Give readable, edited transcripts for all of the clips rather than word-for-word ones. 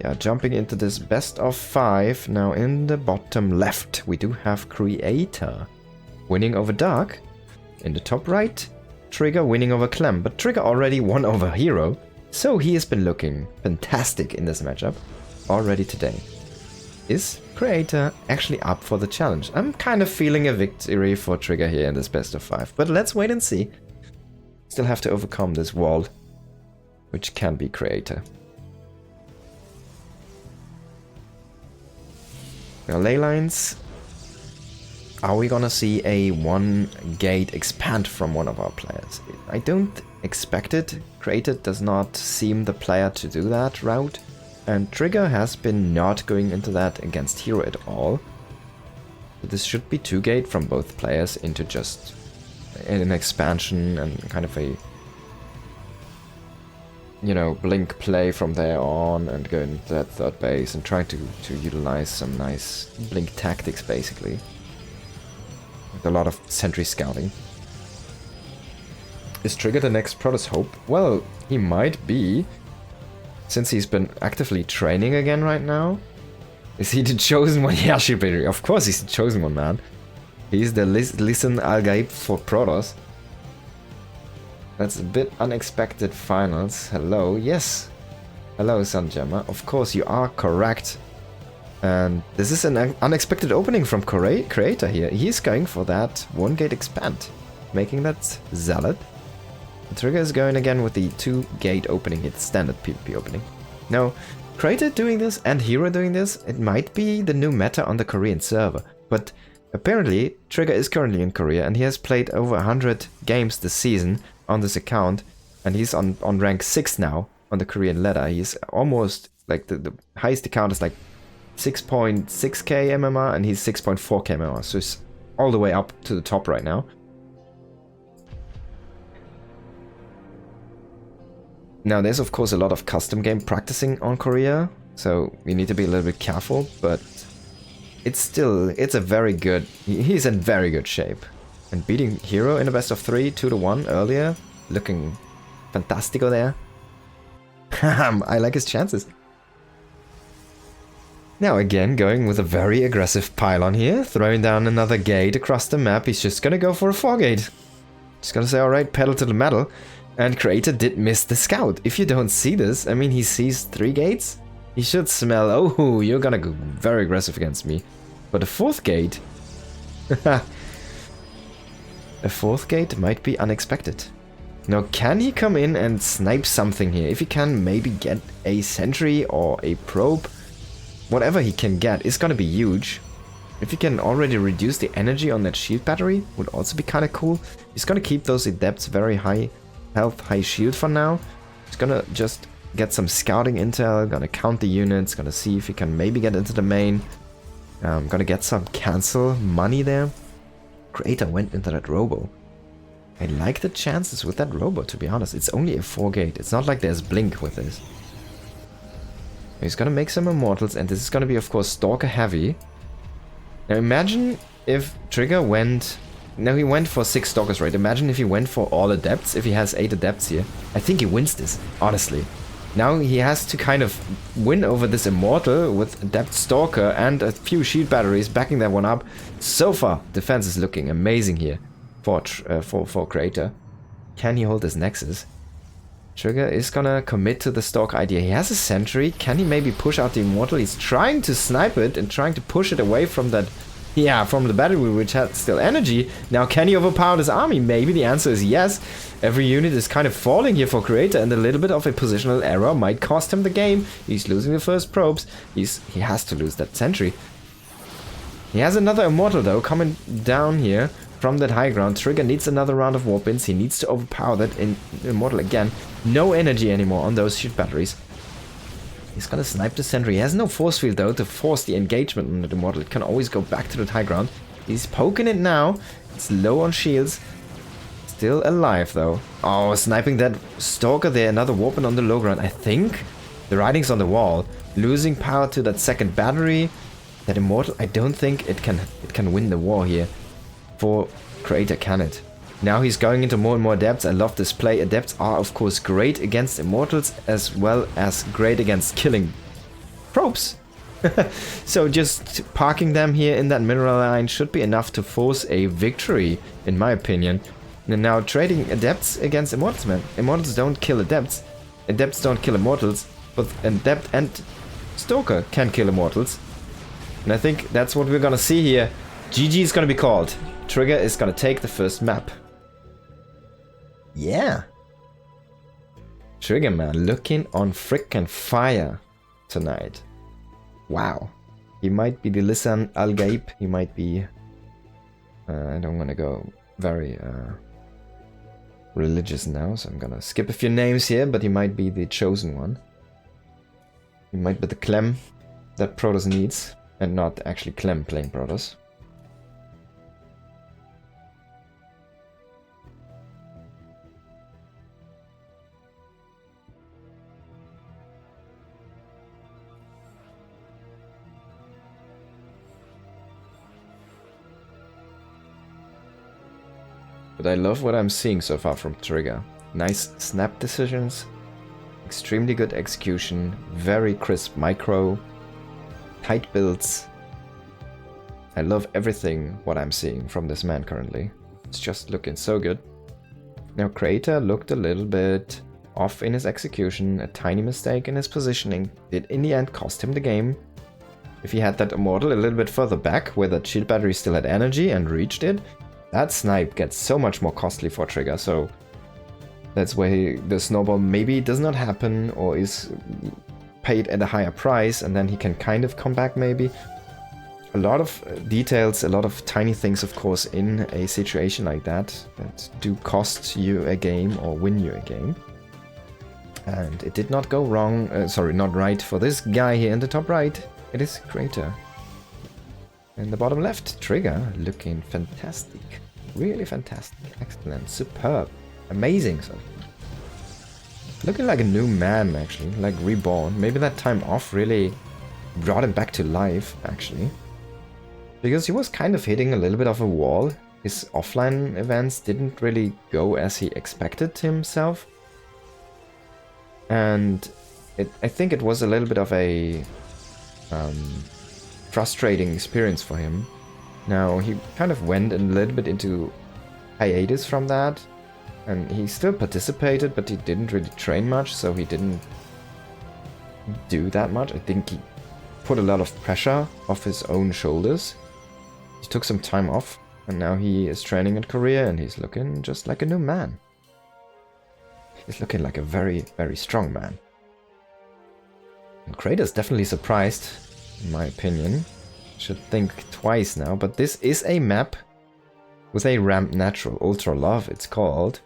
Yeah, jumping into this best of 5. Now in the bottom left, we do have Creator winning over Dark. In the top right, Trigger winning over Clem. But Trigger already won over Hero, so he has been looking fantastic in this matchup already today. Is Creator actually up for the challenge? I'm kind of feeling a victory for Trigger here in this best of 5, but let's wait and see. Still have to overcome this wall, which can be Creator. Now ley lines. Are we gonna see a 1 gate expand from one of our players? I don't expect it. Creator does not seem the player to do that route. And Trigger has been not going into that against Hero at all. This should be 2 gate from both players into just an expansion and kind of a, you know, blink play from there on and go into that third base and try to utilize some nice blink tactics basically. With a lot of sentry scouting. Is Trigger the next Protoss Hope? Well, he might be. Since he's been actively training again right now. Is he the chosen one? Yeah, Shibiri. Of course he's the chosen one, man. He's the Listen Al-Gaib for Protoss. That's a bit unexpected finals. Hello, yes. Hello, Sunjammer. Of course you are correct. And this is an unexpected opening from Creator here. He's going for that 1 gate expand. Making that Zealot. The Trigger is going again with the 2 gate opening, it's standard PvP opening. Now, Creator doing this and Hero doing this, it might be the new meta on the Korean server. But apparently, Trigger is currently in Korea and he has played over 100 games this season on this account. And he's on rank 6 now on the Korean ladder. He's almost, like the highest account is like 6.6k MMR and he's 6.4k MMR. So he's all the way up to the top right now. Now there's of course a lot of custom game practicing on Korea, so you need to be a little bit careful, but it's a very good, he's in very good shape. And beating Hero in a best of 3, 2-1 earlier, looking fantastico there. I like his chances. Now again, going with a very aggressive pylon here, throwing down another gate across the map. He's just gonna go for a 4 gate. Just gonna say, alright, pedal to the metal. And Creator did miss the scout. If you don't see this, I mean, he sees 3 gates. He should smell, oh, you're gonna go very aggressive against me. But a 4th gate... a 4th gate might be unexpected. Now, can he come in and snipe something here? If he can maybe get a sentry or a probe, whatever he can get is gonna be huge. If he can already reduce the energy on that shield battery, would also be kind of cool. He's gonna keep those adepts very high health, high shield for now. He's gonna just get some scouting intel, gonna count the units, gonna see if he can maybe get into the main. Gonna get some cancel money there. Creator went into that robo. I like the chances with that robo, to be honest. It's only a 4 gate. It's not like there's blink with this. He's gonna make some immortals, and this is gonna be, of course, Stalker heavy. Now imagine if Trigger went... No, he went for 6 Stalkers, right? Imagine if he went for all Adepts, if he has 8 Adepts here. I think he wins this, honestly. Now he has to kind of win over this Immortal with Adept Stalker and a few shield batteries backing that one up. So far, defense is looking amazing here for Creator. Can he hold this Nexus? Trigger is gonna commit to the Stalker idea. He has a sentry. Can he maybe push out the Immortal? He's trying to snipe it and trying to push it away from that... Yeah, from the battery, which had still energy. Now, can he overpower this army? Maybe the answer is yes. Every unit is kind of falling here for Creator, and a little bit of a positional error might cost him the game. He's losing the first probes. He has to lose that sentry. He has another Immortal, though, coming down here from that high ground. Trigger needs another round of warp-ins. He needs to overpower that Immortal again. No energy anymore on those shield batteries. He's gonna snipe the sentry. He has no force field though to force the engagement on the Immortal. It can always go back to the high ground. He's poking it now. It's low on shields. Still alive though. Oh, sniping that Stalker there. Another warping on the low ground. I think the writing's on the wall. Losing power to that second battery. That Immortal, I don't think it can win the war here. For Creator, can it? Now he's going into more and more Adepts. I love this play. Adepts are of course great against Immortals as well as great against killing probes. So just parking them here in that mineral line should be enough to force a victory, in my opinion. And now trading adepts against immortals, man. Immortals don't kill adepts. Adepts don't kill immortals. But adept and stalker can kill immortals. And I think that's what we're gonna see here. GG is gonna be called. Trigger is gonna take the first map. Yeah. Trigger, man, looking on frickin' fire tonight. Wow. He might be the Lisan Al-Gaib. He might be... I don't want to go very religious now, so I'm gonna skip a few names here, but he might be the chosen one. He might be the Clem that Protoss needs, and not actually Clem playing Protoss. But I love what I'm seeing so far from Trigger. Nice snap decisions, extremely good execution, very crisp micro, tight builds. I love everything what I'm seeing from this man currently. It's just looking so good. Now Creator looked a little bit off in his execution, a tiny mistake in his positioning did in the end cost him the game. If he had that Immortal a little bit further back where that shield battery still had energy and reached it, that snipe gets so much more costly for Trigger, so that's why the snowball maybe does not happen or is paid at a higher price, and then he can kind of come back maybe. A lot of details, a lot of tiny things, of course, in a situation like that do cost you a game or win you a game. And it did not go wrong, sorry, not right for this guy here in the top right. It is Creator. In the bottom left, Trigger, looking fantastic. Really fantastic. Excellent. Superb. Amazing. So, looking like a new man, actually. Like reborn. Maybe that time off really brought him back to life, actually. Because he was kind of hitting a little bit of a wall. His offline events didn't really go as he expected himself. And I think it was a little bit of a... frustrating experience for him. Now he kind of went a little bit into hiatus from that, and he still participated, but he didn't really train much, so he didn't do that much. I think he put a lot of pressure off his own shoulders. He took some time off, and now he is training in Korea, and he's looking just like a new man. He's looking like a very, very strong man. And Kratos definitely surprised, in my opinion. Should think twice now, but this is a map with a ramp natural, Ultra Love it's called.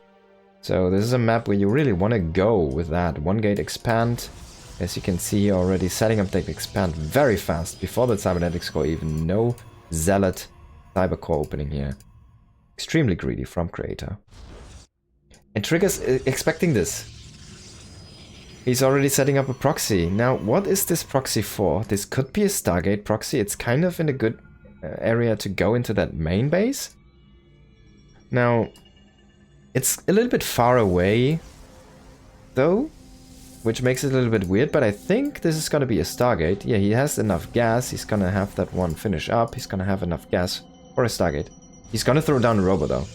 So this is a map where you really want to go with that one gate expand. As you can see already, setting up the expand very fast before the cybernetics core, even no zealot cyber core opening here. Extremely greedy from Creator. And Trigger's expecting this. He's already setting up a proxy. Now, what is this proxy for? This could be a Stargate proxy. It's kind of in a good area to go into that main base. Now, it's a little bit far away, though, which makes it a little bit weird, but I think this is going to be a Stargate. Yeah, he has enough gas. He's going to have that one finish up. He's going to have enough gas for a Stargate. He's going to throw down a robo, though.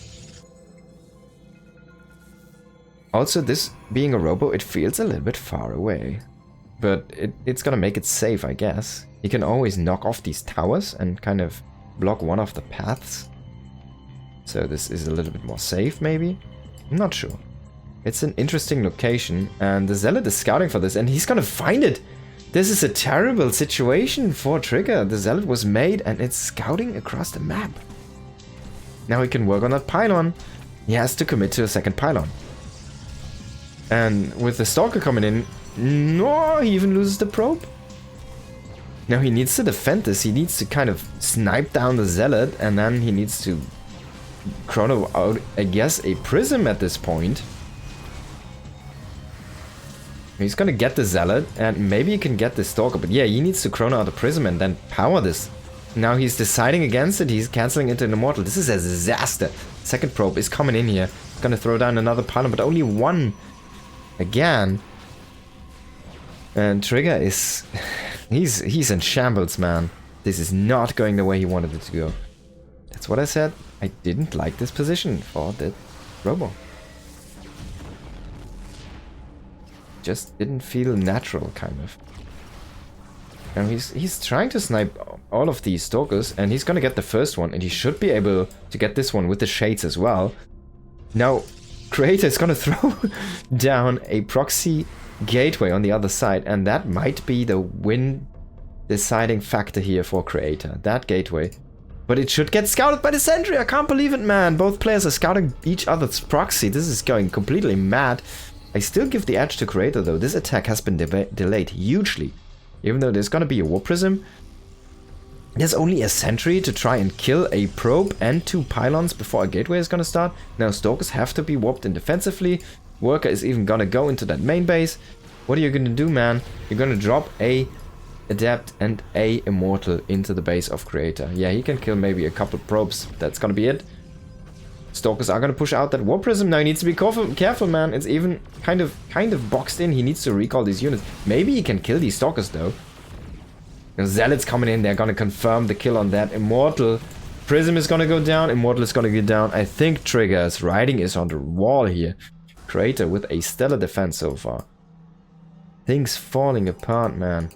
Also, this being a robo, it feels a little bit far away. But it's gonna make it safe, I guess. You can always knock off these towers and kind of block one of the paths. So this is a little bit more safe, maybe? I'm not sure. It's an interesting location, and the Zealot is scouting for this, and he's gonna find it! This is a terrible situation for Trigger. The Zealot was made, and it's scouting across the map. Now he can work on that pylon. He has to commit to a second pylon. And with the Stalker coming in, no, he even loses the probe. Now he needs to defend this. He needs to kind of snipe down the Zealot, and then he needs to chrono out, I guess, a prism at this point. He's gonna get the Zealot, and maybe he can get the Stalker, but yeah, he needs to chrono out a prism and then power this. Now he's deciding against it. He's canceling into an Immortal. This is a disaster. Second probe is coming in here. Gonna throw down another pylon, but only one. Again. And Trigger is He's in shambles, man. This is not going the way he wanted it to go. That's what I said. I didn't like this position for the Robo. Just didn't feel natural, kind of. And he's trying to snipe all of these stalkers, and he's gonna get the first one, and he should be able to get this one with the shades as well. Now, Creator is gonna throw down a proxy gateway on the other side, and that might be the win deciding factor here for Creator, that gateway. But it should get scouted by the sentry. I can't believe it, man. Both players are scouting each other's proxy. This is going completely mad. I still give the edge to Creator, though. This attack has been delayed hugely. Even though there's gonna be a War Prism, there's only a sentry to try and kill a probe and 2 pylons before a gateway is gonna start. Now stalkers have to be warped in defensively. Worker is even gonna go into that main base. What are you gonna do, man? You're gonna drop a Adept and a Immortal into the base of Creator. Yeah, he can kill maybe a couple probes. That's gonna be it. Stalkers are gonna push out that War Prism. Now he needs to be careful, man. It's even kind of boxed in. He needs to recall these units. Maybe he can kill these Stalkers, though. Now, Zealots coming in. They're gonna confirm the kill on that. Immortal. Prism is gonna go down. Immortal is gonna go down. I think Trigger's writing is on the wall here. Creator with a stellar defense so far. Things falling apart, man.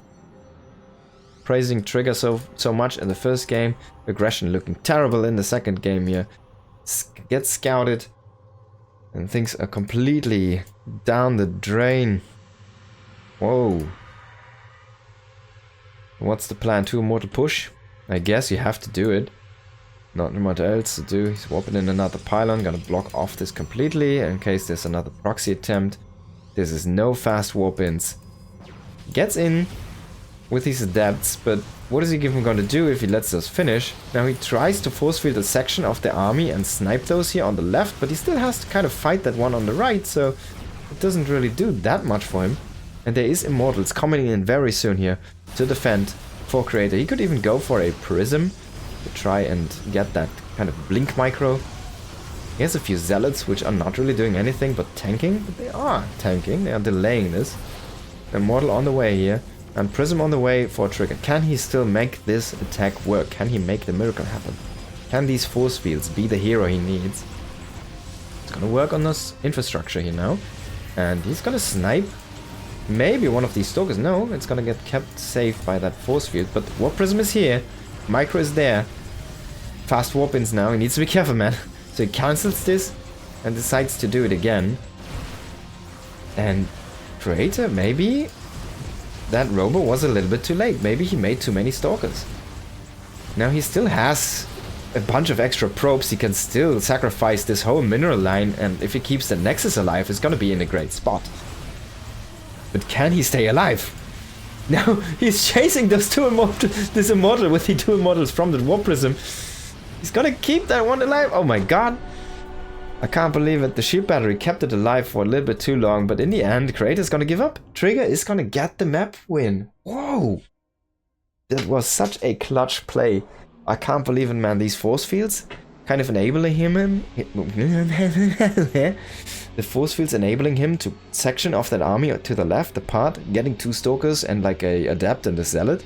Praising Trigger so much in the first game. Aggression looking terrible in the second game here. Gets scouted. And things are completely down the drain. Whoa. What's the plan? 2 Immortal push? I guess you have to do it. Not much else to do. He's warping in another pylon. Gonna block off this completely in case there's another proxy attempt. This is no fast warp-ins. Gets in with these adepts, but what is he even going to do if he lets us finish? Now he tries to force field a section of the army and snipe those here on the left, but he still has to kind of fight that one on the right, so it doesn't really do that much for him. And there is Immortals coming in very soon here to defend for Creator. He could even go for a Prism to try and get that kind of blink micro. He has a few Zealots which are not really doing anything but tanking, but they are tanking, they are delaying this. Immortal on the way here. And Prism on the way for Trigger. Can he still make this attack work? Can he make the miracle happen? Can these force fields be the hero he needs? He's gonna work on this infrastructure here now. And he's gonna snipe maybe one of these Stalkers. No, it's gonna get kept safe by that force field. But Warp Prism is here. Micro is there. Fast warp-ins now. He needs to be careful, man. So he cancels this and decides to do it again. And Creator, maybe that Robo was a little bit too late. Maybe he made too many Stalkers. Now he still has a bunch of extra probes. He can still sacrifice this whole mineral line, and if he keeps the Nexus alive, it's gonna be in a great spot. But can he stay alive? Now he's chasing those this Immortal with the 2 Immortals from the Warp Prism. He's gonna keep that one alive. Oh my god. I can't believe it. The shield battery kept it alive for a little bit too long, but in the end, Creator's gonna give up. Trigger is gonna get the map win. Whoa! That was such a clutch play. I can't believe it, man. These force fields kind of enabling him. The force fields enabling him to section off that army to the left, apart, getting 2 Stalkers and like a Adept and a Zealot.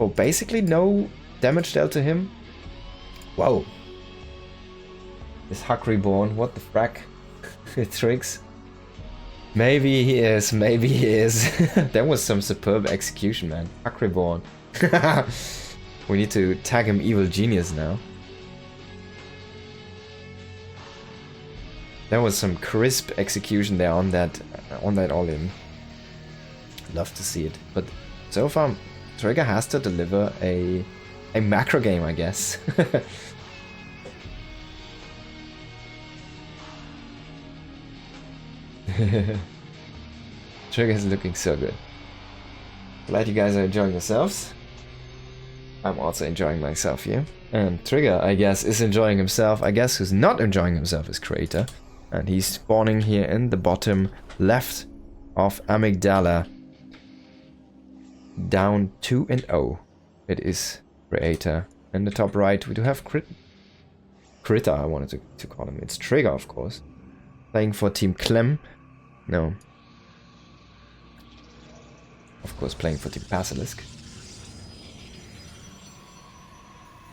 Oh, basically no damage dealt to him. Whoa. This Huck Reborn, what the frack? Tricks. Maybe he is, maybe he is. That was some superb execution, man. Huck Reborn. We need to tag him Evil Genius now. There was some crisp execution there on that all-in. Love to see it. But so far, Trigger has to deliver a macro game, I guess. Trigger is looking so good. Glad you guys are enjoying yourselves. I'm also enjoying myself here. And Trigger, I guess, is enjoying himself. I guess who's not enjoying himself is Creator. And he's spawning here in the bottom left of Amygdala. Down 2-0. It is Creator. In the top right, we do have Critter, I wanted to call him. It's Trigger, of course. Playing for Team Clem. No. Of course, playing for Team Basilisk.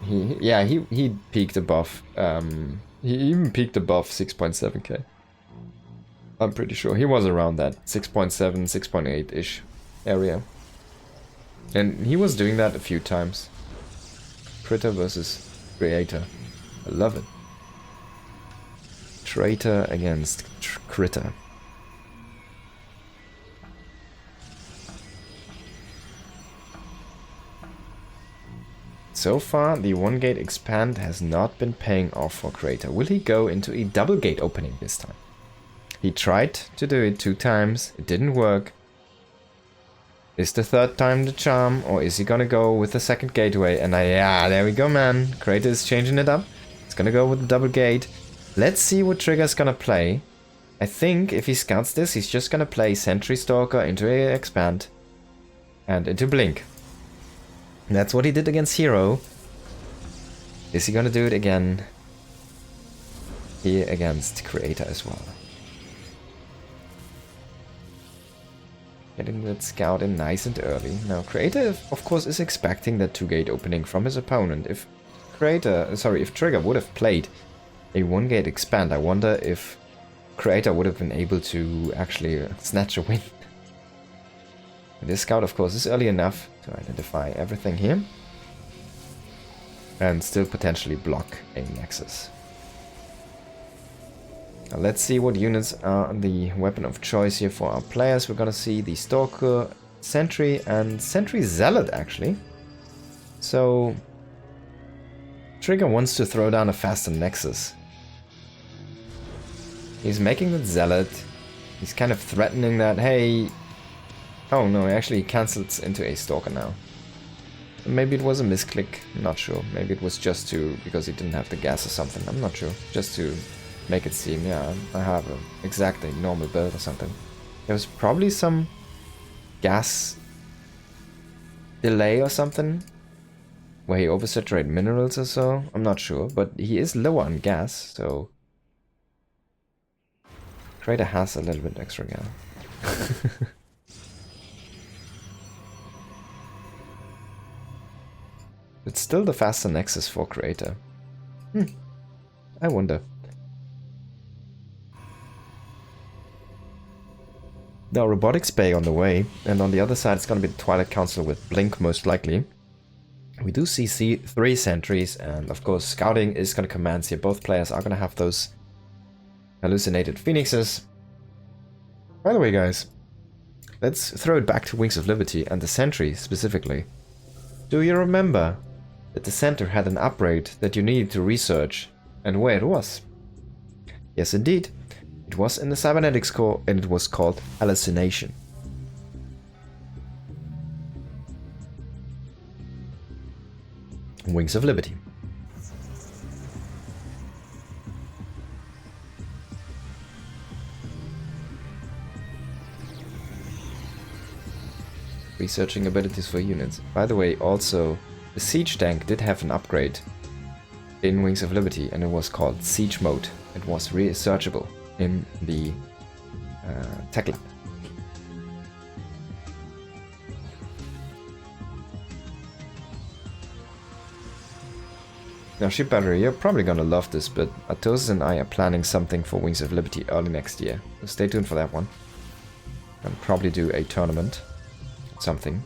He peaked above. He even peaked above 6.7k. I'm pretty sure he was around that 6.7, 6.8-ish area. And he was doing that a few times. Critter versus Creator. I love it. Traitor against Critter. So far, the one gate expand has not been paying off for Creator. Will he go into a double gate opening this time? He tried to do it 2 times, it didn't work. Is the 3rd time the charm, or is he gonna go with the 2nd gateway? And yeah, there we go, man. Creator is changing it up. It's gonna go with the double gate. Let's see what Trigger's gonna play. I think if he scouts this, he's just gonna play Sentry Stalker into a expand and into Blink. That's what he did against Hero. Is he gonna do it again here against Creator as well? Getting that scout in nice and early. Now, Creator, of course, is expecting that 2-gate opening from his opponent. If Trigger would have played a 1-gate expand, I wonder if Creator would have been able to actually snatch a win. This scout, of course, is early enough to identify everything here. And still potentially block a Nexus. Now let's see what units are the weapon of choice here for our players. We're gonna see the Stalker, Sentry, and Sentry Zealot, actually. So Trigger wants to throw down a faster Nexus. He's making the Zealot. He's kind of threatening that, hey... Oh no, actually he cancels into a Stalker now. Maybe it was a misclick, I'm not sure. Maybe it was just because he didn't have the gas or something, I'm not sure. Just to make it seem, yeah, I have a exactly normal build or something. There was probably some gas delay or something, where he oversaturated minerals or so, I'm not sure, but he is lower on gas, so... Creator has a little bit extra gas. It's still the faster Nexus for Creator. I wonder. Now, Robotics Bay on the way, and on the other side it's going to be the Twilight Council with Blink most likely. We do see 3 sentries, and of course Scouting is going to command here. Both players are going to have those hallucinated phoenixes. By the way, guys, let's throw it back to Wings of Liberty and the sentry specifically. Do you remember that the center had an upgrade that you needed to research, and where it was? Yes, indeed. It was in the cybernetics core, and it was called Hallucination. Wings of Liberty. Researching abilities for units. By the way, also, the Siege tank did have an upgrade in Wings of Liberty, and it was called Siege Mode. It was researchable in the tech lab. Now, Ship Battery, you're probably gonna love this, but Atosis and I are planning something for Wings of Liberty early next year. So stay tuned for that one. Gonna probably do a tournament. Something.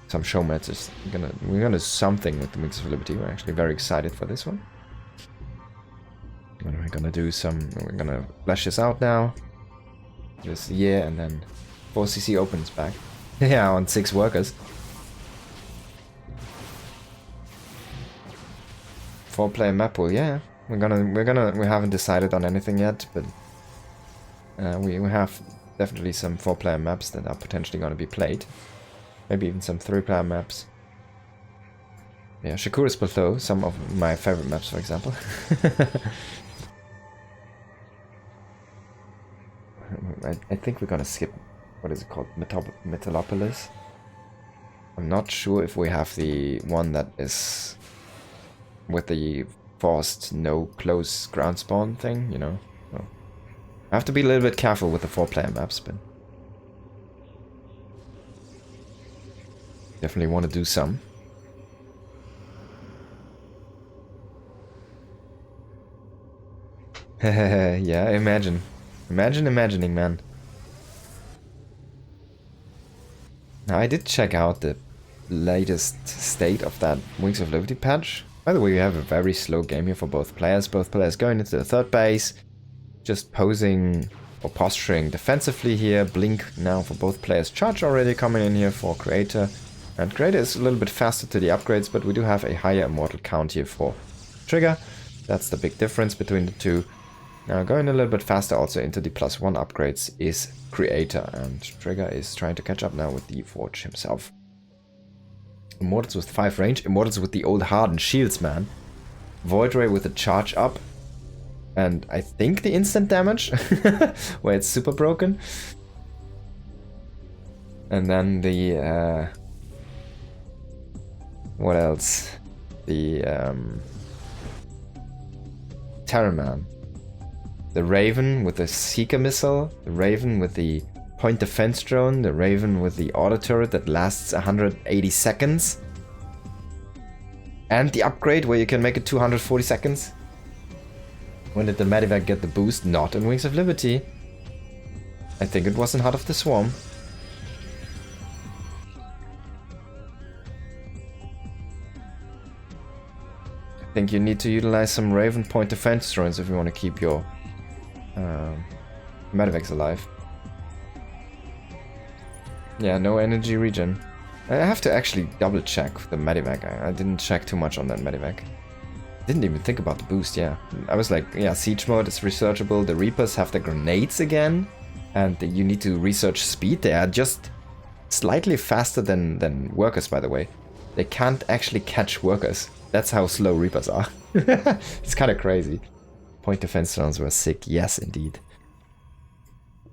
Some show matches. We're gonna do something with the Wings of Liberty. We're actually very excited for this one. We're gonna flesh this out now. This year, and then 4CC opens back. Yeah, on 6 workers. 4-player map pool, yeah. We haven't decided on anything yet, but we have definitely some 4-player maps that are potentially gonna be played. Maybe even some 3-player maps. Yeah, Shakura's Plateau, some of my favorite maps, for example. I think we're gonna skip, what is it called, Metalopolis. I'm not sure if we have the one that is with the forced no close ground spawn thing, you know. So I have to be a little bit careful with the 4-player maps, but definitely want to do some. Yeah, imagine. Imagine imagining, man. Now, I did check out the latest state of that Wings of Liberty patch. By the way, we have a very slow game here for both players. Both players going into the third base, just posing or posturing defensively here. Blink now for both players. Charge already coming in here for Creator. And Creator is a little bit faster to the upgrades, but we do have a higher immortal count here for Trigger. That's the big difference between the two. Now going a little bit faster also into the +1 upgrades is Creator, and Trigger is trying to catch up now with the Forge himself. Immortals with 5 range, Immortals with the old hardened shields, man. Void Ray with a charge up, and I think the instant damage, where it's super broken. And then the, what else? The, Terraman. The Raven with the Seeker missile, the Raven with the point defense drone, the Raven with the auto turret that lasts 180 seconds. And the upgrade where you can make it 240 seconds. When did the Medivac get the boost? Not in Wings of Liberty. I think it was in Heart of the Swarm. I think you need to utilize some Raven point defense drones if you want to keep your Medivacs alive. Yeah, no energy regen. I have to actually double check the Medivac. I didn't check too much on that Medivac. Didn't even think about the boost, yeah. I was like, yeah, siege mode is researchable. The Reapers have the grenades again. And you need to research speed. They are just slightly faster than workers, by the way. They can't actually catch workers. That's how slow Reapers are. It's kind of crazy. Point defense drones were sick. Yes, indeed.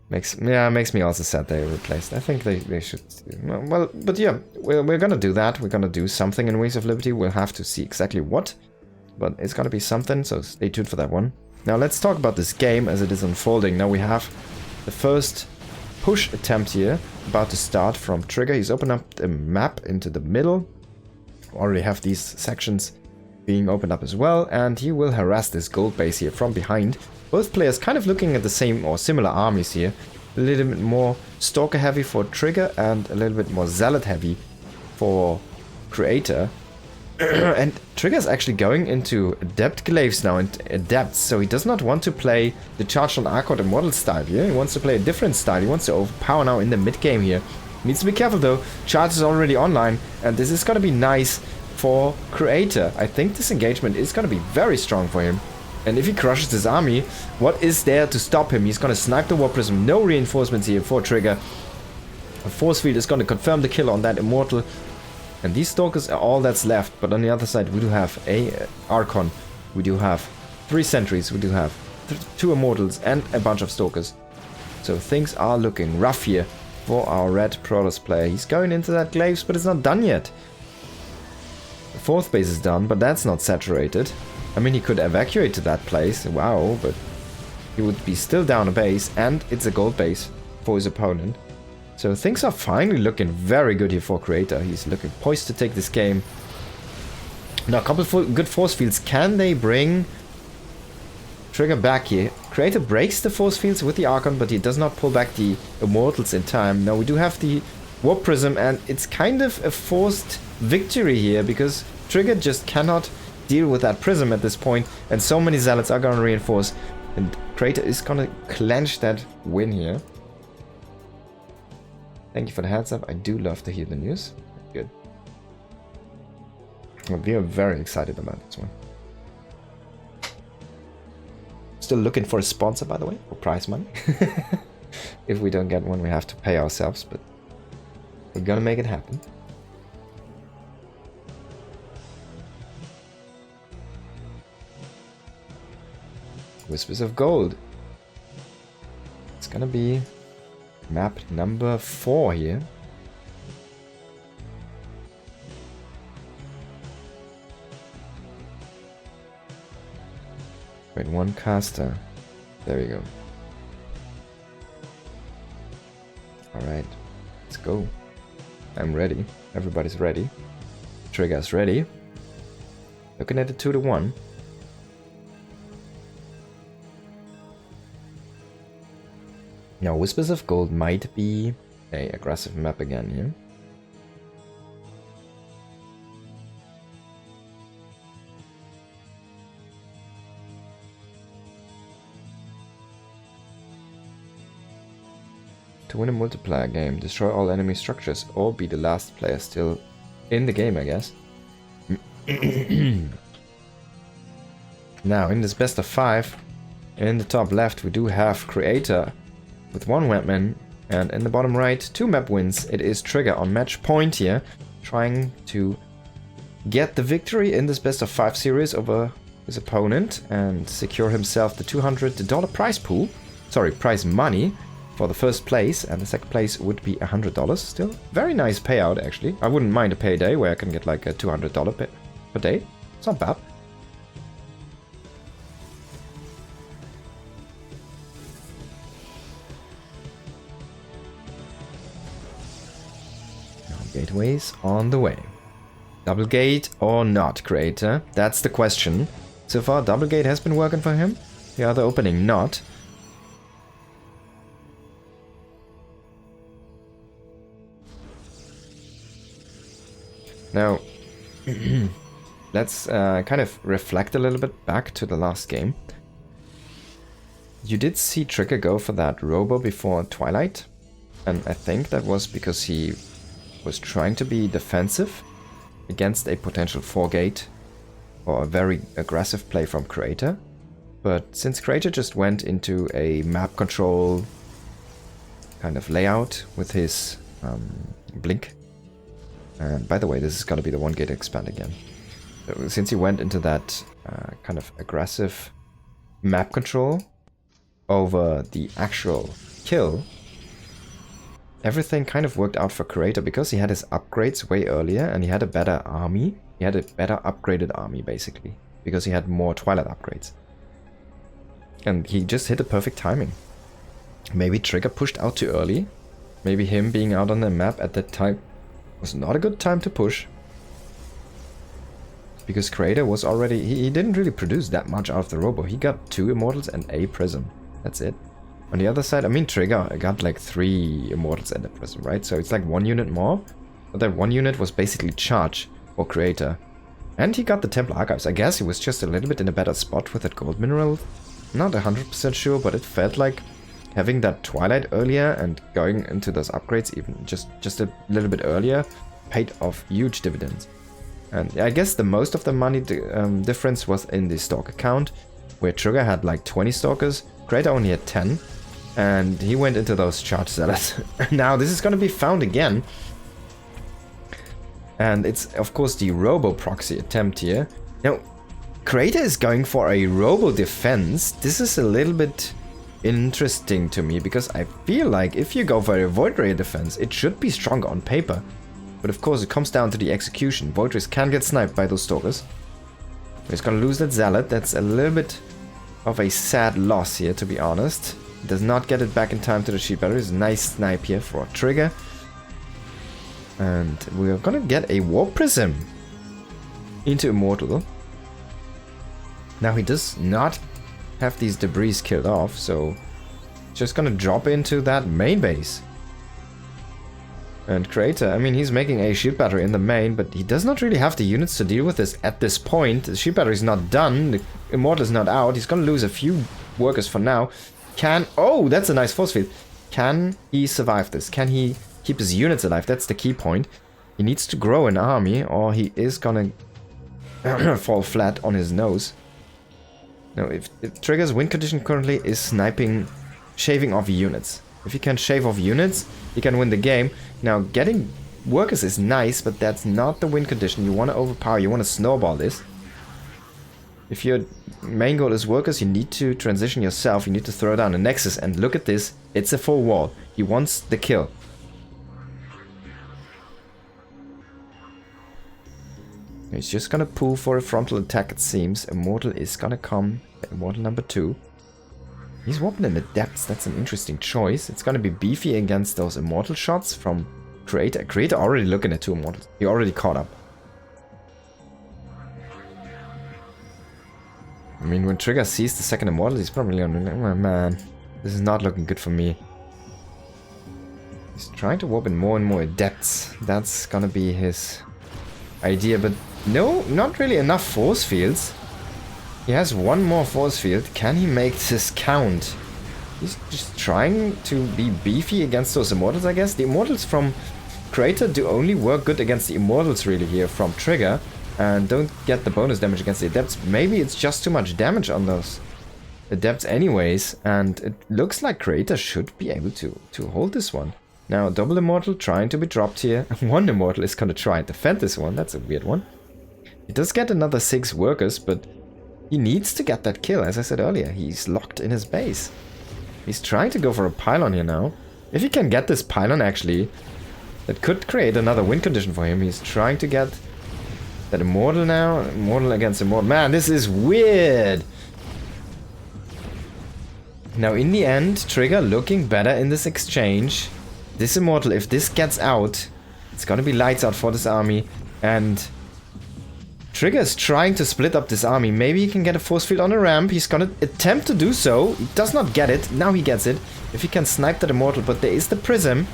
Makes me also sad they replaced. I think they should. Well, but yeah, we're gonna do that. We're gonna do something in Wings of Liberty. We'll have to see exactly what. But it's gonna be something, so stay tuned for that one. Now let's talk about this game as it is unfolding. Now we have the first push attempt here, about to start from Trigger. He's opened up the map into the middle. Already have these sections being opened up as well, and he will harass this gold base here from behind. Both players kind of looking at the same or similar armies here. A little bit more Stalker heavy for Trigger and a little bit more Zealot heavy for Creator. And Trigger's actually going into Adept Glaives now and Adepts, so he does not want to play the Charged on Archon Immortal style here. He wants to play a different style. He wants to overpower now in the mid game here. Needs to be careful though. Charge is already online, and this is gonna be nice for Creator. I think this engagement is gonna be very strong for him. And if he crushes his army, what is there to stop him? He's gonna snipe the War Prism. No reinforcements here for Trigger. A Force Field is gonna confirm the kill on that Immortal. And these Stalkers are all that's left. But on the other side, we do have a Archon. We do have 3 Sentries. We do have 2 Immortals and a bunch of Stalkers. So things are looking rough here for our Red Protoss player. He's going into that Glaives, but it's not done yet. The 4th base is done, but that's not saturated. I mean, he could evacuate to that place, wow, but he would be still down a base, and it's a gold base for his opponent. So things are finally looking very good here for Creator. He's looking poised to take this game. Now, a couple of good force fields. Can they bring Trigger back here? Creator breaks the force fields with the Archon, but he does not pull back the Immortals in time. Now, we do have the Warp Prism, and it's kind of a forced victory here, because Trigger just cannot deal with that prism at this point, and so many Zealots are gonna reinforce, and Creator is gonna clench that win here. Thank you for the heads up. I do love to hear the news. Good. Well, we are very excited about this one. Still looking for a sponsor, by the way, for prize money. If we don't get one, we have to pay ourselves, but we're gonna make it happen. Whispers of Gold. It's gonna be map number 4 here. Wait, 1 caster. There we go. Alright, let's go. I'm ready. Everybody's ready. Trigger's ready. Looking at the 2-to-1. Now, Whispers of Gold might be a aggressive map again here. To win a multiplayer game, destroy all enemy structures or be the last player still in the game, I guess. Now, in this best of 5, in the top left we do have Creator with 1 weapon, and in the bottom right 2 map wins. It is Trigger on match point here, trying to get the victory in this best of 5 series over his opponent and secure himself the $200 prize pool. Sorry, prize money for the first place, and the second place would be $100 still. Very nice payout, actually. I wouldn't mind a payday where I can get like a $200 per day. It's not bad. Now, gateways on the way. Double gate or not, Creator? That's the question. So far, double gate has been working for him. The other opening not. Now, let's kind of reflect a little bit back to the last game. You did see Trigger go for that Robo before Twilight, and I think that was because he was trying to be defensive against a potential 4-gate or a very aggressive play from Creator. But since Creator just went into a map control kind of layout with his blink. And by the way, this is going to be the 1-gate expand again. So since he went into that kind of aggressive map control over the actual kill, everything kind of worked out for Creator because he had his upgrades way earlier and he had a better army. He had a better upgraded army, basically, because he had more Twilight upgrades. And he just hit the perfect timing. Maybe Trigger pushed out too early. Maybe him being out on the map at that time was not a good time to push. Because Creator was already... He didn't really produce that much out of the Robo. He got 2 Immortals and a Prism. That's it. On the other side, I mean, Trigger got like 3 Immortals and a Prism, right? So it's like 1 unit more. But that 1 unit was basically charge for Creator. And he got the Temple Archives. I guess he was just a little bit in a better spot with that gold mineral. Not 100% sure, but it felt like having that Twilight earlier and going into those upgrades even just a little bit earlier paid off huge dividends. And I guess the most of the money difference was in the Stalker count, where Trigger had like 20 Stalkers, Creator only had 10, and he went into those charge sellers. Now this is going to be found again. And it's of course the Robo proxy attempt here. Now, Creator is going for a Robo defense. This is a little bit interesting to me, because I feel like if you go for a Void Ray defense, it should be stronger on paper. But of course it comes down to the execution. Void Rays can get sniped by those Stalkers. He's gonna lose that Zealot. That's a little bit of a sad loss here, to be honest. He does not get it back in time to the Shield Batteries. Nice snipe here for Trigger. And we're gonna get a Warp Prism into Immortal. Now he does not have these debris killed off, so just gonna drop into that main base. And Creator, I mean, he's making a shield battery in the main, but he does not really have the units to deal with this at this point. The shield battery is not done, the Immortal is not out, he's gonna lose a few workers for now. Oh, that's a nice force field. Can he survive this? Can he keep his units alive? That's the key point. He needs to grow an army, or he is gonna fall flat on his nose. Now, if Trigger's win condition currently is sniping, shaving off units. If he can shave off units, he can win the game. Now, getting workers is nice, but that's not the win condition. You want to overpower, you want to snowball this. If your main goal is workers, you need to transition yourself, you need to throw down a Nexus, and look at this, it's a full wall. He wants the kill. He's just gonna pull for a frontal attack, it seems. Immortal is gonna come. Immortal number 2. He's warping in the depths. That's an interesting choice. It's gonna be beefy against those Immortal shots from Creator. Creator already looking at 2 Immortals. He already caught up. I mean, when Trigger sees the second Immortal, he's probably gonna be like, oh man, this is not looking good for me. He's trying to warp in more and more adepts. That's gonna be his idea, but no, not really enough force fields. He has one more force field. Can he make this count? He's just trying to be beefy against those immortals, I guess. The immortals from Creator do only work good against the immortals really here from Trigger, and don't get the bonus damage against the adepts. Maybe it's just too much damage on those adepts anyways, and it looks like Creator should be able to hold this one. Now, double immortal trying to be dropped here. One immortal is gonna try and defend this one. That's a weird one. He does get another 6 workers, but he needs to get that kill. As I said earlier, he's locked in his base. He's trying to go for a pylon here now. If he can get this pylon, actually, that could create another win condition for him. He's trying to get that immortal now. Immortal against immortal. Man, this is weird. Now, in the end, Trigger looking better in this exchange. This immortal, if this gets out, it's gonna be lights out for this army. And Trigger is trying to split up this army. Maybe he can get a force field on a ramp. He's gonna attempt to do so. He does not get it. Now he gets it. If he can snipe that immortal, but there is the prism.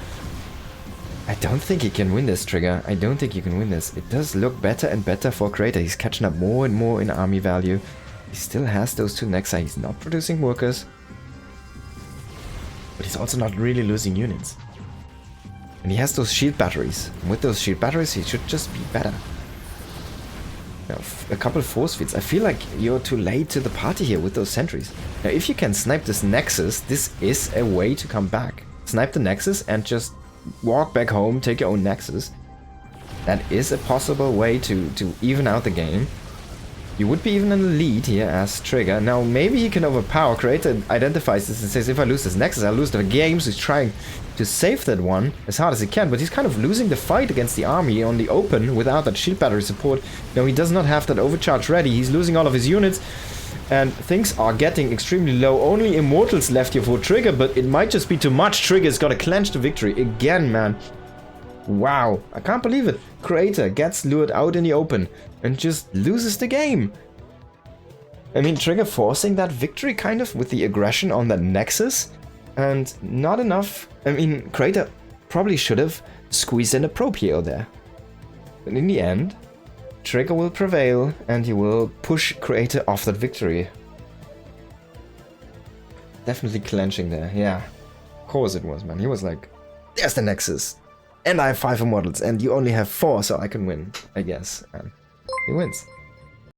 I don't think he can win this, Trigger. I don't think you can win this. It does look better and better for Creator. He's catching up more and more in army value. He still has those 2 Nexi. He's not producing workers. But he's also not really losing units. And he has those shield batteries. And with those shield batteries, he should just be better. Now, a couple force fields. I feel like you're too late to the party here with those sentries. Now, if you can snipe this Nexus, this is a way to come back. Snipe the Nexus and just walk back home, take your own Nexus. That is a possible way to even out the game. You would be even in the lead here as Trigger. Now, maybe he can overpower. Creator identifies this and says, if I lose this Nexus, I'll lose the game. So he's trying to save that one as hard as he can, but he's kind of losing the fight against the army on the open without that shield battery support. Now, he does not have that overcharge ready. He's losing all of his units, and things are getting extremely low. Only immortals left here for Trigger, but it might just be too much. Trigger's gotta clench the victory again, man. Wow, I can't believe it. Creator gets lured out in the open and just loses the game. I mean, Trigger forcing that victory kind of with the aggression on that Nexus, and not enough. I mean, Creator probably should have squeezed in a probe here or there. But in the end, Trigger will prevail and he will push Creator off that victory. Definitely clenching there, yeah. Of course it was, man. He was like, there's the Nexus. And I have 5 immortals, and you only have 4, so I can win, I guess. And he wins.